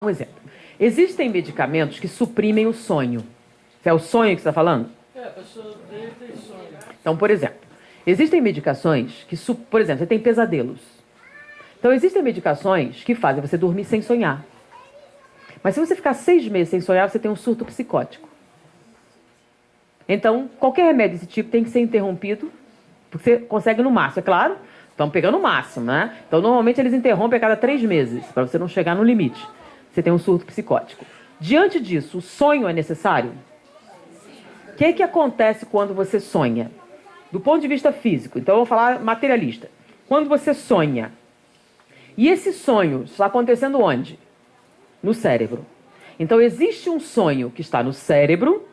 Um exemplo. Existem medicamentos que suprimem o sonho. É o sonho que você está falando? A pessoa tem sonho. Então, por exemplo, existem medicações que, por exemplo, você tem pesadelos. Então, existem medicações que fazem você dormir sem sonhar. Mas se você ficar 6 meses sem sonhar, você tem um surto psicótico. Então, qualquer remédio desse tipo tem que ser interrompido, porque você consegue no máximo, é claro. Estão pegando o máximo, né? Então, normalmente, eles interrompem a cada 3 meses, para você não chegar no limite. Você tem um surto psicótico. Diante disso, o sonho é necessário? O que acontece quando você sonha? Do ponto de vista físico, então eu vou falar materialista. Quando você sonha, e esse sonho está acontecendo onde? No cérebro. Então existe um sonho que está no cérebro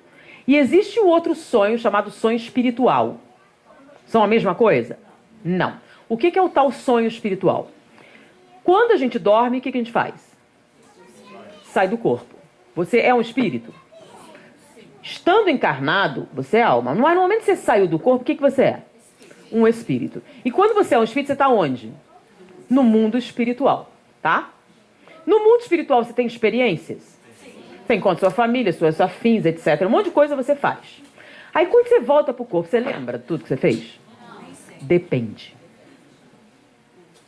e existe um outro sonho chamado sonho espiritual. São a mesma coisa? Não. O que é o tal sonho espiritual? Quando a gente dorme, o que a gente faz? Sai do corpo. Você é um espírito? Estando encarnado, você é alma. Mas no momento que você saiu do corpo, o que você é? Um espírito. E quando você é um espírito, você está onde? No mundo espiritual, tá? No mundo espiritual você tem experiências? Você encontra sua família, suas afins, etc. Um monte de coisa você faz. Aí quando você volta pro corpo, você lembra tudo que você fez? Depende.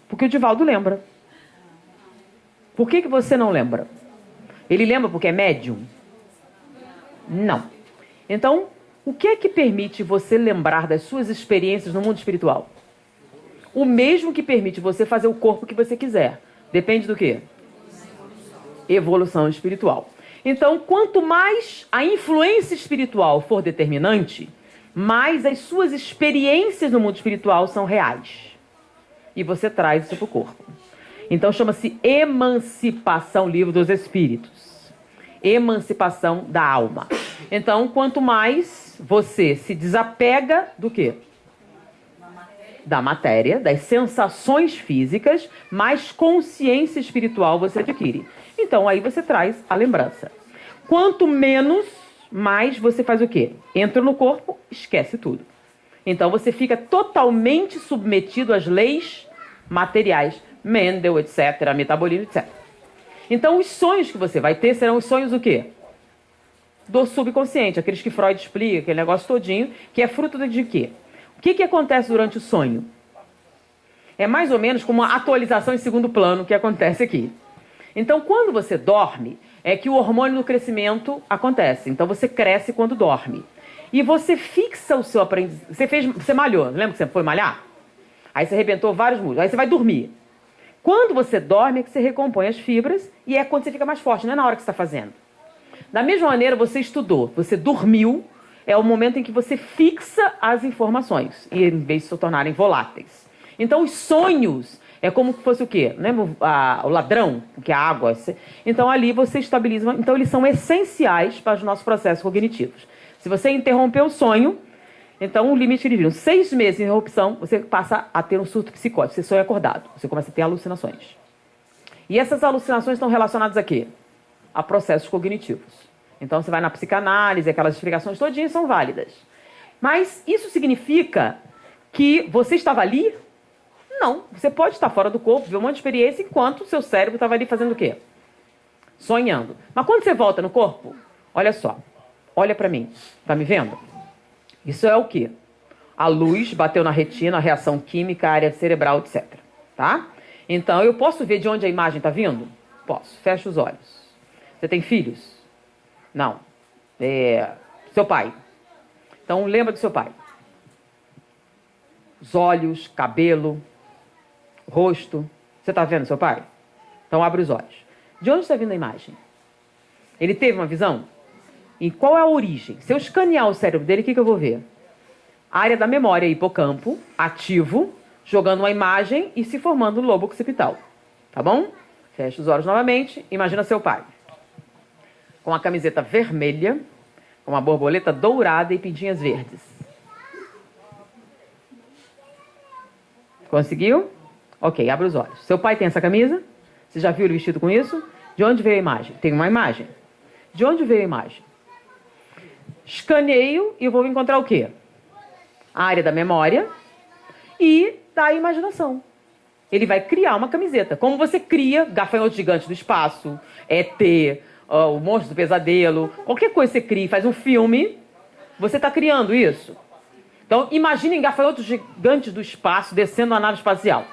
Porque o Divaldo lembra. Por que você não lembra? Ele lembra porque é médium? Não. Então, o que é que permite você lembrar das suas experiências no mundo espiritual? O mesmo que permite você fazer o corpo que você quiser. Depende do quê? Evolução espiritual. Então, quanto mais a influência espiritual for determinante, mais as suas experiências no mundo espiritual são reais. E você traz isso para o corpo. Então, chama-se emancipação livre dos espíritos. Emancipação da alma. Então, quanto mais você se desapega do quê? Da matéria, das sensações físicas, mais consciência espiritual você adquire. Então, aí você traz a lembrança. Quanto menos, mais você faz o quê? Entra no corpo, esquece tudo. Então, você fica totalmente submetido às leis materiais, Mendel, etc., metabolismo, etc. Então, os sonhos que você vai ter serão os sonhos o quê? Do subconsciente, aqueles que Freud explica, aquele negócio todinho, que é fruto de quê? O que acontece durante o sonho? É mais ou menos como uma atualização em segundo plano que acontece aqui. Então, quando você dorme, é que o hormônio do crescimento acontece. Então, você cresce quando dorme. E você fixa o seu aprendizado. Você malhou, lembra que você foi malhar? Aí você arrebentou vários músculos. Aí você vai dormir. Quando você dorme, é que você recompõe as fibras e é quando você fica mais forte, não é na hora que você está fazendo. Da mesma maneira, você estudou, você dormiu, é o momento em que você fixa as informações, e em vez de se tornarem voláteis. Então, os sonhos é como se fosse o quê? Lembra o ladrão, que é a água? Então, ali você estabiliza. Então, eles são essenciais para os nossos processos cognitivos. Se você interromper o sonho, então o limite divino, 6 meses de interrupção, você passa a ter um surto psicótico. Você sonha acordado, você começa a ter alucinações. E essas alucinações estão relacionadas a quê? A processos cognitivos. Então, você vai na psicanálise, aquelas explicações todinhas são válidas. Mas isso significa que você estava ali? Não. Você pode estar fora do corpo, ver um monte de experiência, enquanto o seu cérebro estava ali fazendo o quê? Sonhando. Mas quando você volta no corpo, olha só. Olha para mim. Tá me vendo? Isso é o quê? A luz bateu na retina, a reação química, a área cerebral, etc. Tá? Então, eu posso ver de onde a imagem está vindo? Posso. Fecha os olhos. Você tem filhos? Não. Seu pai. Então, lembra do seu pai. Os olhos, cabelo, rosto. Você está vendo seu pai? Então, abre os olhos. De onde está vindo a imagem? Ele teve uma visão? E qual é a origem? Se eu escanear o cérebro dele, o que eu vou ver? A área da memória, hipocampo, ativo, jogando uma imagem e se formando no lobo occipital. Tá bom? Fecha os olhos novamente. Imagina seu pai. Com a camiseta vermelha, com uma borboleta dourada e pintinhas verdes. Conseguiu? Ok, abre os olhos. Seu pai tem essa camisa? Você já viu ele vestido com isso? De onde veio a imagem? Tem uma imagem. De onde veio a imagem? Escaneio e vou encontrar o quê? A área da memória e da imaginação. Ele vai criar uma camiseta. Como você cria Gafanhoto Gigante do Espaço, ET, o Monstro do Pesadelo, qualquer coisa que você cria, faz um filme, você está criando isso. Então, imaginem Gafanhotos Gigantes do Espaço descendo uma nave espacial.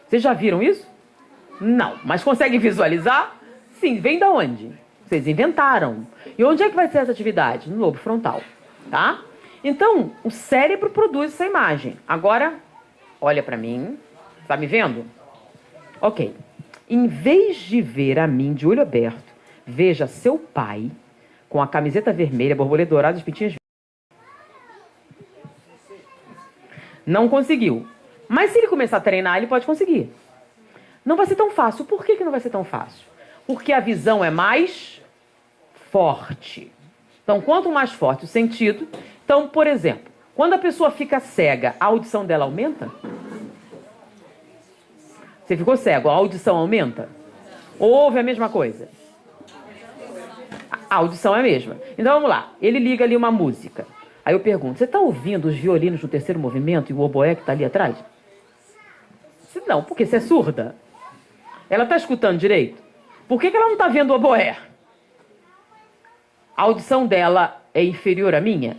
Vocês já viram isso? Não. Mas conseguem visualizar? Sim. Vem da onde? Vocês inventaram. E onde é que vai ser essa atividade? No lobo frontal. Tá? Então, o cérebro produz essa imagem. Agora, olha para mim. Tá me vendo? Ok. Em vez de ver a mim de olho aberto, veja seu pai com a camiseta vermelha, borboleta dourada e os pintinhos. Não conseguiu. Mas se ele começar a treinar, ele pode conseguir. Não vai ser tão fácil. Por que não vai ser tão fácil? Porque a visão é mais forte. Então, quanto mais forte o sentido... Então, por exemplo, quando a pessoa fica cega, a audição dela aumenta? Você ficou cego, a audição aumenta? Ou ouve a mesma coisa? A audição é a mesma. Então, vamos lá. Ele liga ali uma música. Aí eu pergunto, você está ouvindo os violinos no terceiro movimento e o oboé que está ali atrás? Não, porque você é surda. Ela está escutando direito? Por que ela não está vendo o oboé? A audição dela é inferior à minha?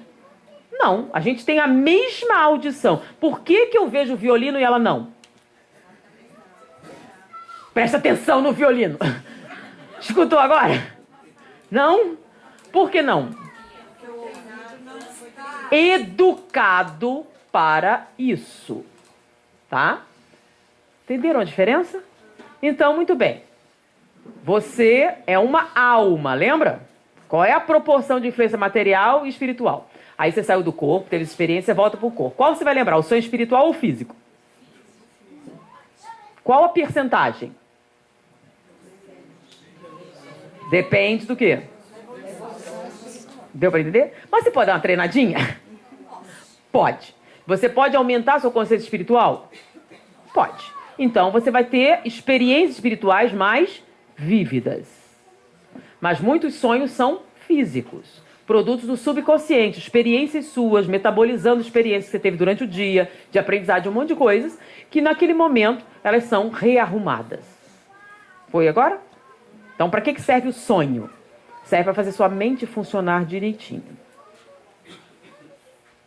Não, a gente tem a mesma audição. Por que eu vejo o violino e ela não? Presta atenção no violino. Escutou agora? Não? Por que não? Educado para isso. Tá? Entenderam a diferença? Então, muito bem. Você é uma alma, lembra? Qual é a proporção de influência material e espiritual? Aí você saiu do corpo, teve experiência, volta para o corpo. Qual você vai lembrar? O sonho espiritual ou físico? Qual a percentagem? Depende do quê? Deu para entender? Mas você pode dar uma treinadinha? Pode. Você pode aumentar seu conceito espiritual? Pode. Então você vai ter experiências espirituais mais vívidas. Mas muitos sonhos são físicos. Produtos do subconsciente, experiências suas, metabolizando experiências que você teve durante o dia, de aprendizado de um monte de coisas, que naquele momento elas são rearrumadas. Foi agora? Então, para que serve o sonho? Serve para fazer sua mente funcionar direitinho.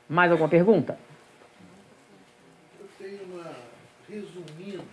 Mais alguma pergunta? Eu tenho uma... Resumindo,